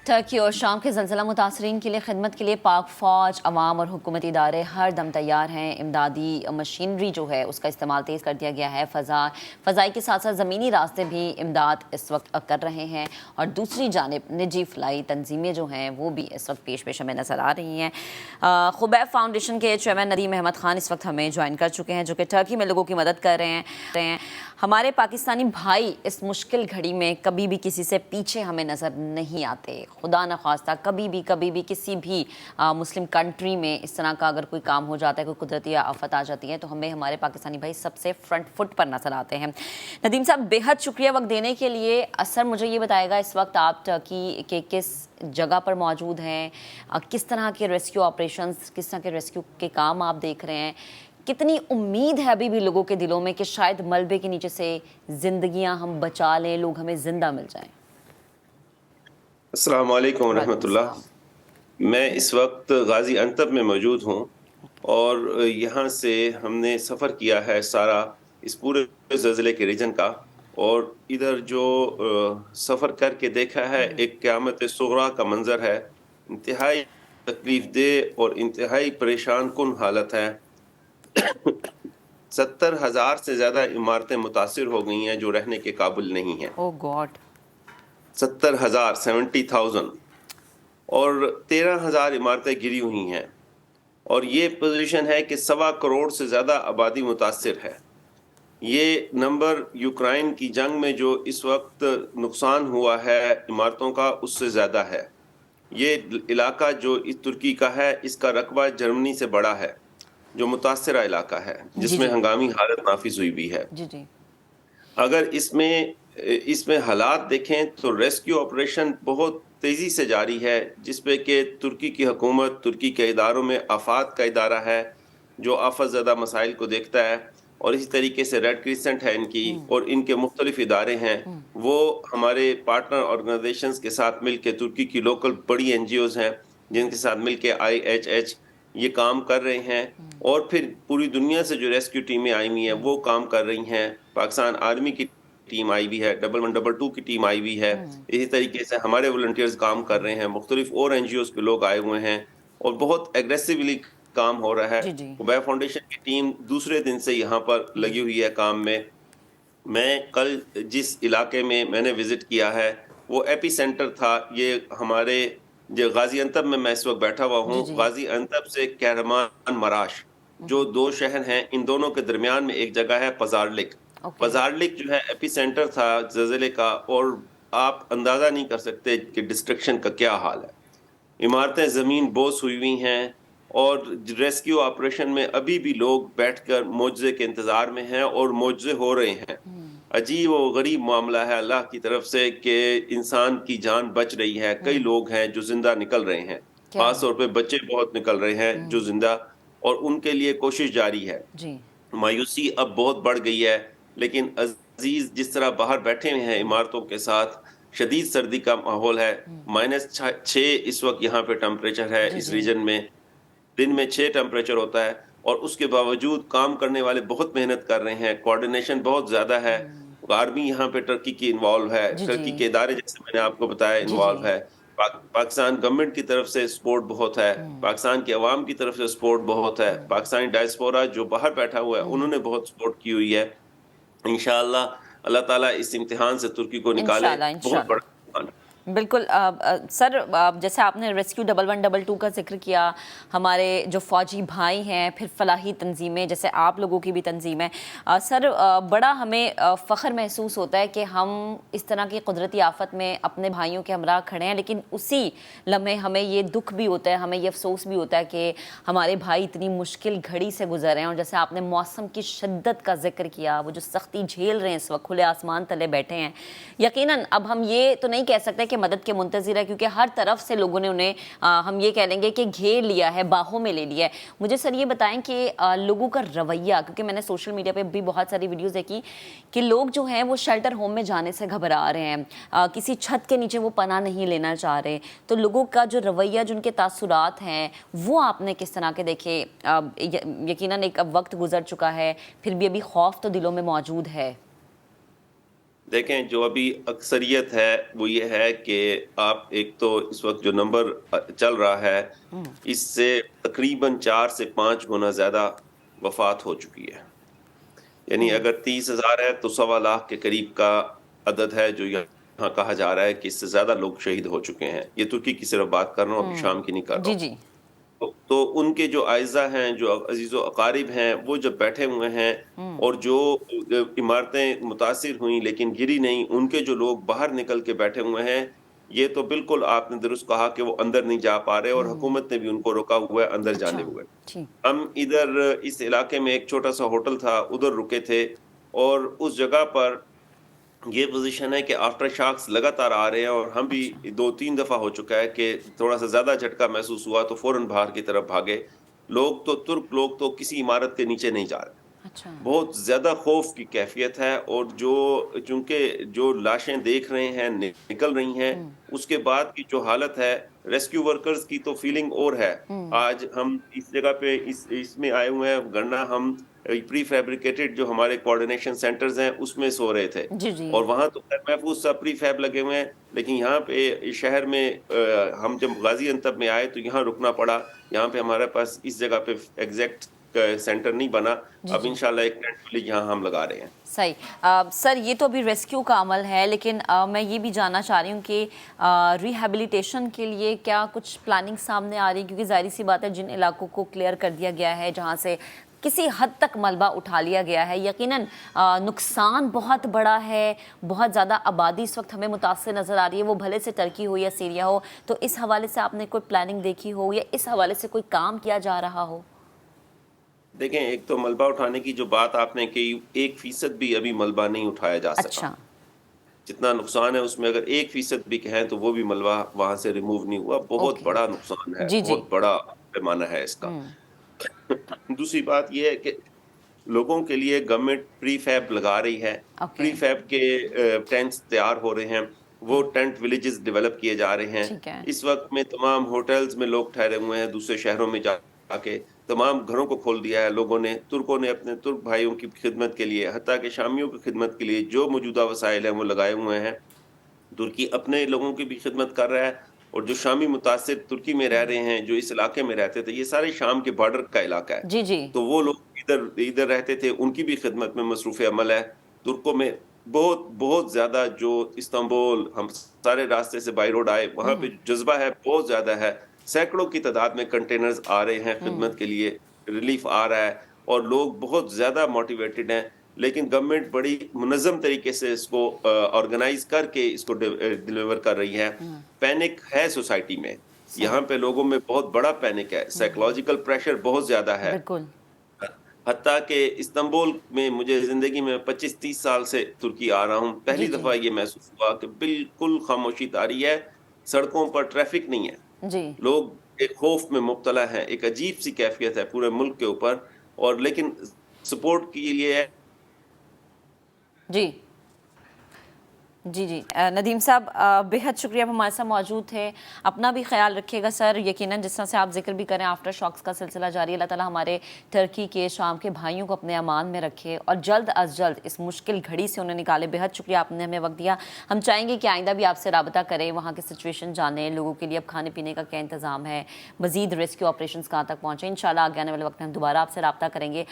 Turkey और शाम के ज़लज़ला मुतासरीन के लिए खिदमत के लिए पाक फ़ौज, अवाम और हुकूमती इदारे हर दम तैयार हैं। इमदादी मशीनरी जो है उसका इस्तेमाल तेज़ कर दिया गया है। फ़ज़ाई के साथ साथ ज़मीनी रास्ते भी इमदाद इस वक्त कर रहे हैं और दूसरी जानिब निजी फ़लाई तंजीमें जो हैं वो भी इस वक्त पेश हमें नज़र आ रही हैं। खुबैब फाउंडेशन के चेयरमैन नदीम अहमद ख़ान इस वक्त हमें ज्वाइन कर चुके हैं, जो कि टर्की में लोगों की मदद कर रहे हैं। हमारे पाकिस्तानी भाई इस मुश्किल घड़ी में कभी भी किसी से पीछे हमें नज़र नहीं आते। खुदा न खास्ता कभी भी किसी भी मुस्लिम कंट्री में इस तरह का अगर कोई काम हो जाता है, कोई कुदरती आफत आ जाती है, तो हमें हमारे पाकिस्तानी भाई सबसे फ्रंट फुट पर नज़र आते हैं। नदीम साहब, बेहद शुक्रिया वक्त देने के लिए। सर, मुझे ये बताएगा इस वक्त आप टर्की के किस जगह पर मौजूद हैं, किस तरह के रेस्क्यू ऑपरेशंस, किस तरह के रेस्क्यू के काम आप देख रहे हैं, कितनी उम्मीद है अभी भी लोगों के दिलों में कि शायद मलबे के नीचे से जिंदगियां हम बचा लें, लोग हमें जिंदा मिल जाएं? अस्सलाम वालेकुम रहमतुल्लाह। मैं इस वक्त गाजी अंतब में मौजूद हूँ और यहाँ से हमने सफ़र किया है सारा इस पूरे ज़लज़ले के रीजन का, और इधर जो सफ़र करके देखा है एक क़यामत सुग़रा का मंज़र है। इंतहाई तकलीफ़ दे और इंतहाई परेशान कुन हालत है। 70,000 से ज़्यादा इमारतें मुतासिर हो गई हैं जो रहने के काबिल नहीं हैं। ओह गॉड। 70,000, 70,000, और 13,000 इमारतें गिरी हुई हैं। और ये पोजीशन है कि 1.25 करोड़ से ज़्यादा आबादी मुतासिर है। ये नंबर यूक्रेन की जंग में जो इस वक्त नुकसान हुआ है इमारतों का, उससे ज़्यादा है। ये इलाका जो इस तुर्की का है, इसका रकबा जर्मनी से बड़ा है, जो मुतासरा इलाका है जिसमें हंगामी हालत नाफिज हुई भी है। जी। अगर इसमें हालात देखें तो रेस्क्यू ऑपरेशन बहुत तेज़ी से जारी है, जिसपे कि तुर्की की हुकूमत, तुर्की के इदारों में आफात का इदारा है जो आफत ज़दा मसाइल को देखता है, और इसी तरीके से रेड क्रिसेंट है इनकी, और इनके मुख्तलिफ इदारे हैं। वो हमारे पार्टनर ऑर्गेनाइजेशंस के साथ मिल के, तुर्की की लोकल बड़ी NGOs हैं जिनके साथ मिल के IHH ये काम कर रहे हैं, और फिर पूरी दुनिया से जो रेस्क्यू टीमें आई हुई हैं वो काम कर रही हैं। पाकिस्तान आर्मी की टीम आई हुई है, 11122 की टीम आई हुई है। इसी तरीके से हमारे वॉलंटियर्स काम कर रहे हैं, मुख्तलिफ और NGOs के लोग आए हुए हैं, और बहुत एग्रेसिवली काम हो रहा है। खुबैब फाउंडेशन की टीम दूसरे दिन से यहाँ पर लगी हुई है काम में। मैं कल जिस इलाके में मैंने विजिट किया है वो एपी सेंटर था। ये हमारे जो गाजी अंतब में मैं इस वक्त बैठा हुआ हूँ, गाजी अंतब से कहरमान मराश जो 2 शहर हैं, इन दोनों के दरमियान में एक जगह है पजारलिक। पजारलिक जो है एपी सेंटर था ज़लज़ले का, और आप अंदाजा नहीं कर सकते कि डिस्ट्रक्शन का क्या हाल है। इमारतें ज़मीन बोस हुई हुई हैं, और रेस्क्यू ऑपरेशन में अभी भी लोग बैठकर मुआवजे के इंतज़ार में हैं, और मुआवजे हो रहे हैं। अजीब व गरीब मामला है अल्लाह की तरफ से कि इंसान की जान बच रही है। कई लोग हैं जो जिंदा निकल रहे हैं, खास तौर पे बच्चे बहुत निकल रहे हैं जो जिंदा, और उनके लिए कोशिश जारी है। मायूसी अब बहुत बढ़ गई है, लेकिन अजीज जिस तरह बाहर बैठे हुए हैं इमारतों के साथ, शदीद सर्दी का माहौल है। -6 इस वक्त यहाँ पे टेम्परेचर है इस रीजन में। दिन में 6 टेम्परेचर होता है, और उसके बावजूद काम करने वाले बहुत मेहनत कर रहे हैं। कोऑर्डिनेशन बहुत ज़्यादा है। आर्मी यहाँ पे टर्की की इन्वॉल्व है, टर्की के इदारे जैसे मैंने आपको बताया इन्वॉल्व है। पाकिस्तान गवर्नमेंट की तरफ से सपोर्ट बहुत है, पाकिस्तान के अवाम की तरफ से सपोर्ट बहुत है, पाकिस्तानी डायस्पोरा जो बाहर बैठा हुआ है उन्होंने बहुत सपोर्ट की हुई है। इंशाअल्लाह अल्लाह ताला इस इम्तिहान से तुर्की को निकाले। बहुत बड़ा बिल्कुल। सर, जैसे आपने रेस्क्यू 1122 का जिक्र किया, हमारे जो फ़ौजी भाई हैं, फिर फलाही तंजीमें जैसे आप लोगों की भी तंजीम है, सर बड़ा हमें फ़ख्र महसूस होता है कि हम इस तरह की कुदरती आफत में अपने भाइयों के हमरा खड़े हैं, लेकिन उसी लम्हे हमें ये दुख भी होता है, हमें ये अफसोस भी होता है कि हमारे भाई इतनी मुश्किल घड़ी से गुजर रहे हैं। और जैसे आपने मौसम की शिद्दत का जिक्र किया, वो जो सख्ती झेल रहे हैं इस वक्त, खुले आसमान तले बैठे हैं, यकीनन अब हम ये तो नहीं कह सकते कि मदद के मुंतज़िर है, क्योंकि हर तरफ से लोगों ने उन्हें हम ये कह लेंगे कि घेर लिया है, बाहों में ले लिया है। मुझे सर ये बताएं कि लोगों का रवैया, क्योंकि मैंने सोशल मीडिया पे भी बहुत सारी वीडियोस देखी कि लोग जो हैं वो शेल्टर होम में जाने से घबरा रहे हैं, किसी छत के नीचे वो पनाह नहीं लेना चाह रहे। तो लोगों का जो रवैया, जो उनके तासुरात हैं, वो आपने किस तरह के देखे? यकीनन एक अब वक्त गुजर चुका है, फिर भी अभी खौफ तो दिलों में मौजूद है। دیکھیں جو ابھی اکثریت ہے وہ یہ ہے کہ آپ ایک تو اس وقت جو نمبر چل رہا ہے اس سے تقریباً 4 سے 5 گنا زیادہ وفات ہو چکی ہے. یعنی اگر 30,000 ہے تو 1.25 کے قریب کا عدد ہے جو یہاں کہا جا رہا ہے کہ اس سے زیادہ لوگ شہید ہو چکے ہیں. یہ ترکی کی صرف بات کر رہا ہوں، ابھی شام کی نہیں کر رہا جی ہوں. جی تو ان کے جو اعزہ ہیں، جو عزیز و اقارب ہیں، وہ جب بیٹھے ہوئے ہیں اور جو عمارتیں متاثر ہوئیں لیکن گری نہیں، ان کے جو لوگ باہر نکل کے بیٹھے ہوئے ہیں، یہ تو بالکل آپ نے درست کہا کہ وہ اندر نہیں جا پا رہے اور حکومت نے بھی ان کو روکا ہوا ہے اندر اچھا جانے ہوئے. ٹھیک ہم ادھر اس علاقے میں ایک چھوٹا سا ہوٹل تھا، ادھر رکے تھے اور اس جگہ پر یہ پوزیشن ہے کہ آفٹر شاکس لگاتار آ رہے ہیں اور ہم بھی اچھا 2-3 دفعہ ہو چکا ہے کہ تھوڑا سا زیادہ جھٹکا محسوس ہوا تو فوراً باہر کی طرف بھاگے. ترک لوگ تو کسی عمارت کے نیچے نہیں جا رہے. اچھا بہت زیادہ خوف کی کیفیت ہے اور چونکہ جو لاشیں دیکھ رہے ہیں نکل رہی ہیں، اس کے بعد کی جو حالت ہے ریسکیو ورکرز کی تو فیلنگ اور ہے. آج ہم اس جگہ پہ اس میں آئے ہوئے ہیں، ورنہ ہم پری فیبریکیٹڈ جو ہمارے کوارڈینیشن سینٹرز ہیں اس میں سو رہے تھے جی جی اور وہاں تو خیر محفوظ سب پری فیب لگے ہوئے ہیں. لیکن یہاں پہ شہر میں ہم جب غازی انتب میں آئے تو یہاں رکنا پڑا. یہاں پہ ہمارے پاس اس جگہ پہ ایگزیکٹ سینٹر نہیں بنا. جی اب جی انشاءاللہ ایک ٹینٹ ولیج یہاں ہم لگا رہے ہیں. صحیح. سر یہ تو ابھی ریسکیو کا عمل ہے، لیکن میں یہ بھی جاننا چاہ رہی ہوں کہ ریہیبلیٹیشن کے لیے کیا کچھ پلاننگ سامنے آ رہی ہے؟ کیونکہ ظاہری سی بات ہے جن علاقوں کو کلیئر کر دیا گیا ہے جہاں سے کسی حد تک ملبہ اٹھا لیا گیا ہے، یقیناً نقصان بہت بڑا ہے، بہت زیادہ آبادی اس وقت ہمیں متاثر نظر آ رہی ہے، وہ بھلے سے ترکی ہو یا سیریا ہو. تو اس حوالے سے آپ نے کوئی پلاننگ دیکھی ہو یا اس حوالے سے کوئی کام کیا جا رہا ہو؟ دیکھیں ایک تو ملبہ اٹھانے کی جو بات آپ نے کی، 1% بھی ابھی ملبہ نہیں اٹھایا جا سکا. اچھا جتنا نقصان ہے اس میں اگر 1% بھی کہیں تو وہ بھی ملبہ وہاں سے ریموو نہیں ہوا. بہت اوکے بڑا نقصان ہے، جی جی بہت بڑا پیمانہ ہے اس کا. دوسری بات یہ ہے کہ لوگوں کے لیے گورنمنٹ پری فیب لگا رہی ہے. اوکے پری فیب کے ٹینٹس تیار ہو رہے ہیں، وہ ٹینٹ ولیجز ڈیولپ کیے جا رہے ہیں. ٹھیک ہے اس وقت میں تمام ہوٹلز میں لوگ ٹھہرے ہوئے ہیں، دوسرے شہروں میں جا کے تمام گھروں کو کھول دیا ہے لوگوں نے. ترکوں نے اپنے ترک بھائیوں کی خدمت کے لیے، حتیٰ کہ شامیوں کی خدمت کے لیے جو موجودہ وسائل ہیں وہ لگائے ہوئے ہیں. ترکی اپنے لوگوں کی بھی خدمت کر رہا ہے اور جو شامی متاثر ترکی میں رہ رہے ہیں، جو اس علاقے میں رہتے تھے، یہ سارے شام کے بارڈر کا علاقہ ہے، جی جی تو وہ لوگ ادھر رہتے تھے، ان کی بھی خدمت میں مصروف عمل ہے. ترکوں میں بہت بہت زیادہ جو استنبول ہم سارے راستے سے بائی روڈ آئے، وہاں پہ جذبہ ہے بہت زیادہ ہے. سینکڑوں کی تعداد میں کنٹینرز آ رہے ہیں خدمت کے لیے، ریلیف آ رہا ہے اور لوگ بہت زیادہ موٹیویٹڈ ہیں. لیکن گورنمنٹ بڑی منظم طریقے سے اس کو آرگنائز کر کے اس کو ڈیلیور کر رہی ہے. پینک ہے سوسائٹی میں، صحیح یہاں پہ لوگوں میں بہت بڑا پینک ہے، سائیکولوجیکل پریشر بہت زیادہ ہے. بالکل حتیٰ کہ استنبول میں مجھے زندگی میں 25-30 سال سے ترکی آ رہا ہوں، جی پہلی جی دفعہ یہ محسوس ہوا کہ بالکل خاموشی طاری ہے، سڑکوں پر ٹریفک نہیں ہے، جی لوگ ایک خوف میں مبتلا ہیں. ایک عجیب سی کیفیت ہے پورے ملک کے اوپر. اور لیکن سپورٹ کے لیے جی جی جی ندیم صاحب بہت شکریہ آپ ہمارے ساتھ موجود تھے. اپنا بھی خیال رکھیے گا سر. یقیناً جس طرح سے آپ ذکر بھی کریں آفٹر شاکس کا سلسلہ جاری ہے. اللہ تعالیٰ ہمارے ترکی کے شام کے بھائیوں کو اپنے امان میں رکھے اور جلد از جلد اس مشکل گھڑی سے انہیں نکالے. بہت شکریہ آپ نے ہمیں وقت دیا. ہم چاہیں گے کہ آئندہ بھی آپ سے رابطہ کریں، وہاں کی سچویشن جانیں، لوگوں کے لیے اب کھانے پینے کا کیا انتظام ہے، مزید ریسکیو آپریشنز کہاں تک پہنچے. انشاءاللہ آگے آنے والے وقت میں ہم دوبارہ آپ سے رابطہ کریں گے.